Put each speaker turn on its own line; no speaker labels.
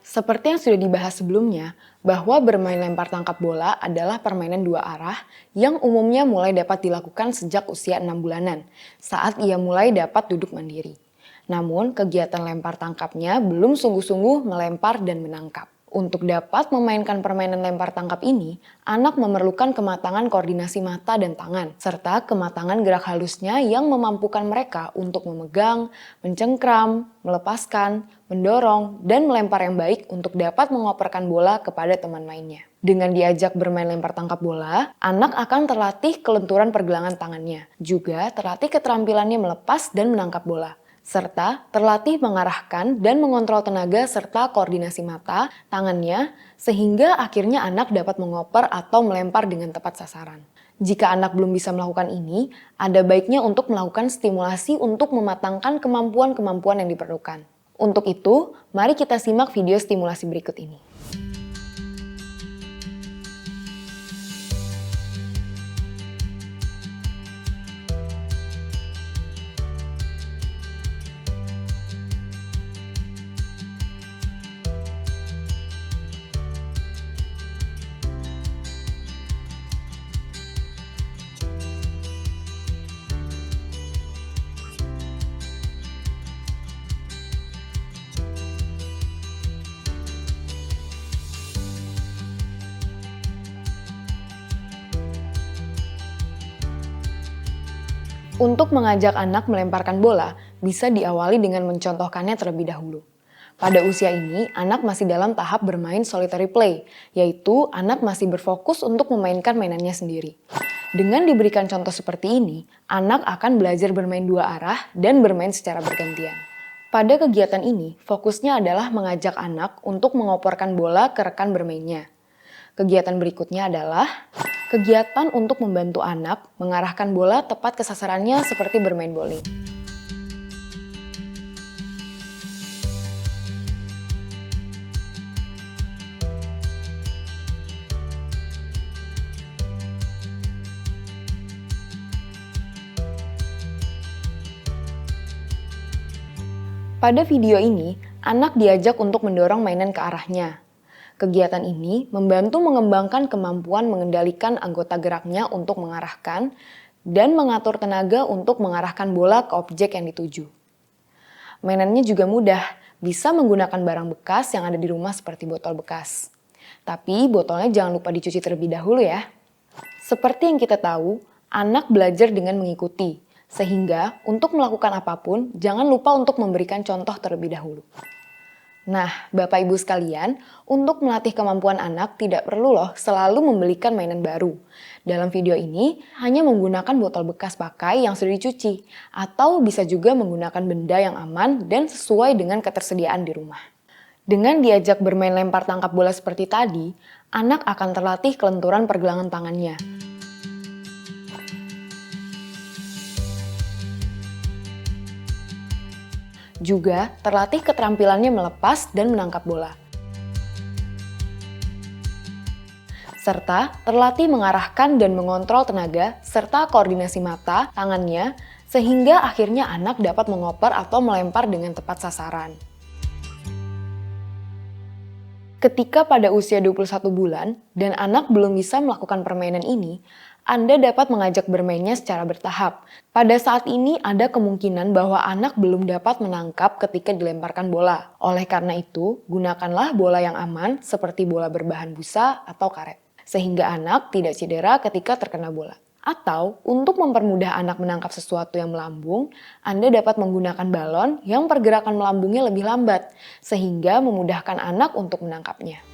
Seperti yang sudah dibahas sebelumnya, bahwa bermain lempar tangkap bola adalah permainan dua arah yang umumnya mulai dapat dilakukan sejak usia 6 bulanan, saat ia mulai dapat duduk mandiri. Namun, kegiatan lempar tangkapnya belum sungguh-sungguh melempar dan menangkap. Untuk dapat memainkan permainan lempar tangkap ini, anak memerlukan kematangan koordinasi mata dan tangan, serta kematangan gerak halusnya yang memampukan mereka untuk memegang, mencengkram, melepaskan, mendorong, dan melempar yang baik untuk dapat mengoperkan bola kepada teman mainnya. Dengan diajak bermain lempar tangkap bola, anak akan terlatih kelenturan pergelangan tangannya, juga terlatih keterampilannya melepas dan menangkap bola, serta terlatih mengarahkan dan mengontrol tenaga serta koordinasi mata, tangannya, sehingga akhirnya anak dapat mengoper atau melempar dengan tepat sasaran. Jika anak belum bisa melakukan ini, ada baiknya untuk melakukan stimulasi untuk mematangkan kemampuan-kemampuan yang diperlukan. Untuk itu, mari kita simak video stimulasi berikut ini. Untuk mengajak anak melemparkan bola, bisa diawali dengan mencontohkannya terlebih dahulu. Pada usia ini, anak masih dalam tahap bermain solitary play, yaitu anak masih berfokus untuk memainkan mainannya sendiri. Dengan diberikan contoh seperti ini, anak akan belajar bermain dua arah dan bermain secara bergantian. Pada kegiatan ini, fokusnya adalah mengajak anak untuk mengoporkan bola ke rekan bermainnya. Kegiatan berikutnya adalah kegiatan untuk membantu anak mengarahkan bola tepat ke sasarannya seperti bermain bowling. Pada video ini, anak diajak untuk mendorong mainan ke arahnya. Kegiatan ini membantu mengembangkan kemampuan mengendalikan anggota geraknya untuk mengarahkan dan mengatur tenaga untuk mengarahkan bola ke objek yang dituju. Mainannya juga mudah, bisa menggunakan barang bekas yang ada di rumah seperti botol bekas. Tapi botolnya jangan lupa dicuci terlebih dahulu ya. Seperti yang kita tahu, anak belajar dengan mengikuti, sehingga untuk melakukan apapun jangan lupa untuk memberikan contoh terlebih dahulu. Nah, Bapak Ibu sekalian, untuk melatih kemampuan anak tidak perlu loh selalu membelikan mainan baru. Dalam video ini, hanya menggunakan botol bekas pakai yang sudah dicuci, atau bisa juga menggunakan benda yang aman dan sesuai dengan ketersediaan di rumah. Dengan diajak bermain lempar tangkap bola seperti tadi, anak akan terlatih kelenturan pergelangan tangannya. Juga terlatih keterampilannya melepas dan menangkap bola. Serta terlatih mengarahkan dan mengontrol tenaga serta koordinasi mata, tangannya, sehingga akhirnya anak dapat mengoper atau melempar dengan tepat sasaran. Ketika pada usia 21 bulan dan anak belum bisa melakukan permainan ini, Anda dapat mengajak bermainnya secara bertahap. Pada saat ini ada kemungkinan bahwa anak belum dapat menangkap ketika dilemparkan bola. Oleh karena itu, gunakanlah bola yang aman seperti bola berbahan busa atau karet, sehingga anak tidak cedera ketika terkena bola. Atau untuk mempermudah anak menangkap sesuatu yang melambung, Anda dapat menggunakan balon yang pergerakan melambungnya lebih lambat, sehingga memudahkan anak untuk menangkapnya.